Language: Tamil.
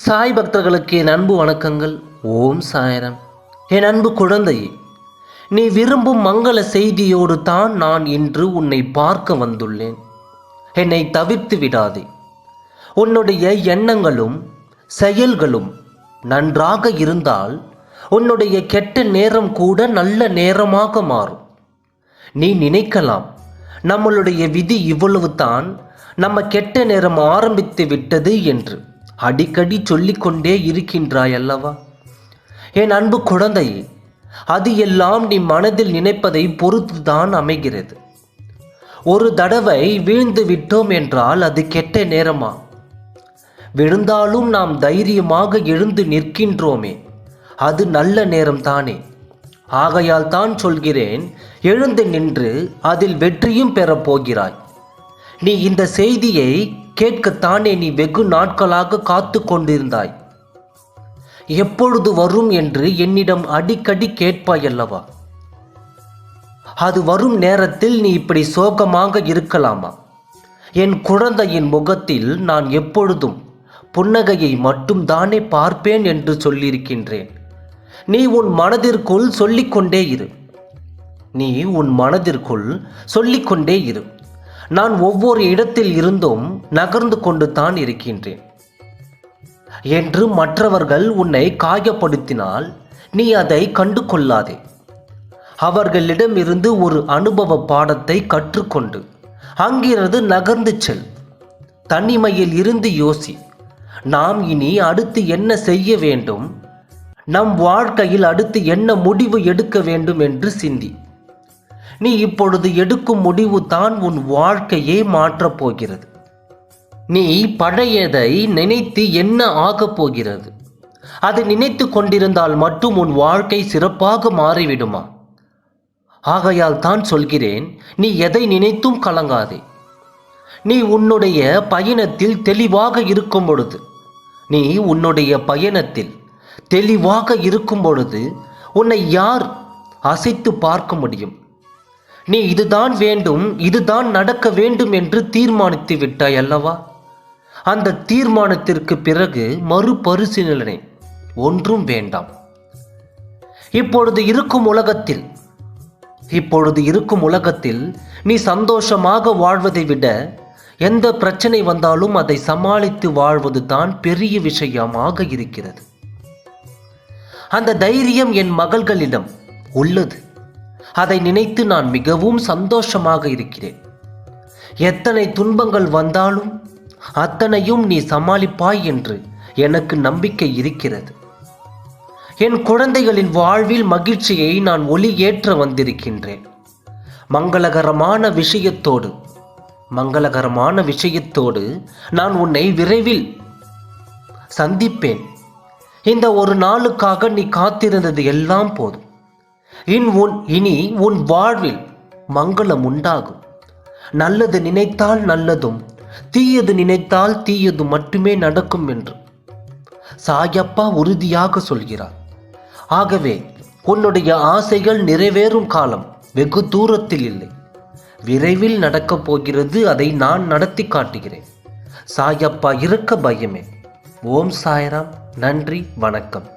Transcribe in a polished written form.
சாய் பக்தர்களுக்கு என் அன்பு வணக்கங்கள். ஓம் சாய்ராம். என் அன்பு குழந்தையே, நீ விரும்பும் மங்கள செய்தியோடு தான் நான் இன்று உன்னை பார்க்க வந்துள்ளேன். என்னை தவிர்த்து விடாதே. உன்னுடைய எண்ணங்களும் செயல்களும் நன்றாக இருந்தால் உன்னுடைய கெட்ட நேரம் கூட நல்ல நேரமாக மாறும். நீ நினைக்கலாம், நம்மளுடைய விதி இவ்வளவு தான், நம்ம கெட்ட நேரம் ஆரம்பித்து விட்டது என்று அடிக்கடி சொல்லிக்கொண்டே இருக்கின்றாய் அல்லவா? என் அன்பு குழந்தையே, அது எல்லாம் நீ மனதில் நினைப்பதை பொறுத்துதான் அமைகிறது. ஒரு தடவை வீழ்ந்து விட்டோம் என்றால் அது கெட்ட நேரமா? விழுந்தாலும் நாம் தைரியமாக எழுந்து நிற்கின்றோமே, அது நல்ல நேரம் தானே. ஆகையால் தான் சொல்கிறேன், எழுந்து நின்று அதில் வெற்றியும் பெறப்போகிறாய். நீ இந்த செய்தியை கேட்கத்தானே நீ வெகு நாட்களாக காத்து கொண்டிருந்தாய். எப்பொழுது வரும் என்று என்னிடம் அடிக்கடி கேட்பாய் அல்லவா? அது வரும் நேரத்தில் நீ இப்படி சோகமாக இருக்கலாமா? என் குழந்தையின் முகத்தில் நான் எப்பொழுதும் புன்னகையை மட்டும் தானே பார்ப்பேன் என்று சொல்லியிருக்கின்றேன். நீ உன் மனதிற்குள் சொல்லிக்கொண்டே இரு. நீ உன் மனதிற்குள் சொல்லிக்கொண்டே இரு. நான் ஒவ்வொரு இடத்தில் இருந்தும் நகர்ந்து கொண்டு தான் இருக்கின்றேன் என்று மற்றவர்கள் உன்னை காயப்படுத்தினால் நீ அதை கண்டு கொள்ளாதே. அவர்களிடமிருந்து ஒரு அனுபவ பாடத்தை கற்றுக்கொண்டு அங்கிருந்து நகர்ந்து செல். தனிமையில் இருந்து யோசி. நாம் இனி அடுத்து என்ன செய்ய வேண்டும், நம் வாழ்க்கையில் அடுத்து என்ன முடிவு எடுக்க வேண்டும் என்று சிந்தி. நீ இப்பொழுது எடுக்கும் முடிவு தான் உன் வாழ்க்கையே மாற்றப் போகிறது. நீ பழையதை நினைத்து என்ன ஆகப் போகிறது? அதை நினைத்து கொண்டிருந்தால் மட்டும் உன் வாழ்க்கை சிறப்பாக மாறிவிடுமா? ஆகையால் தான் சொல்கிறேன், நீ எதை நினைத்தும் கலங்காதே. நீ உன்னுடைய பயணத்தில் தெளிவாக இருக்கும் பொழுது உன்னை யார் அசைத்து பார்க்க முடியும்? நீ இதுதான் வேண்டும், இதுதான் நடக்க வேண்டும் என்று தீர்மானித்து விட்டாய் அல்லவா? அந்த தீர்மானத்திற்கு பிறகு மறுபரிசீலனை ஒன்றும் வேண்டாம். இப்பொழுது இருக்கும் உலகத்தில் நீ சந்தோஷமாக வாழ்வதை விட எந்த பிரச்சனை வந்தாலும் அதை சமாளித்து வாழ்வது தான் பெரிய விஷயமாக இருக்கிறது. அந்த தைரியம் என் மகள்களிடம் உள்ளது. அதை நினைத்து நான் மிகவும் சந்தோஷமாக இருக்கிறேன். எத்தனை துன்பங்கள் வந்தாலும் அத்தனையும் நீ சமாளிப்பாய் என்று எனக்கு நம்பிக்கை இருக்கிறது. என் குழந்தைகளின் வாழ்வில் மகிழ்ச்சியை நான் ஒளி ஏற்ற வந்திருக்கின்றேன். மங்களகரமான விஷயத்தோடு நான் உன்னை விரைவில் சந்திப்பேன். இந்த ஒரு நாளுக்காக நீ காத்திருந்தது எல்லாம் போதும். இனி உன் வாழ்வில் மங்களம் உண்டாகும். நல்லது நினைத்தால் நல்லதும், தீயது நினைத்தால் தீயது மட்டுமே நடக்கும் என்று சாயப்பா உறுதியாக சொல்கிறார். ஆகவே உன்னுடைய ஆசைகள் நிறைவேறும் காலம் வெகு தூரத்தில் இல்லை, விரைவில் நடக்கப் போகிறது. அதை நான் நடத்தி காட்டுகிறேன். சாயப்பா இருக்க பயமே. ஓம் சாய்ராம். நன்றி, வணக்கம்.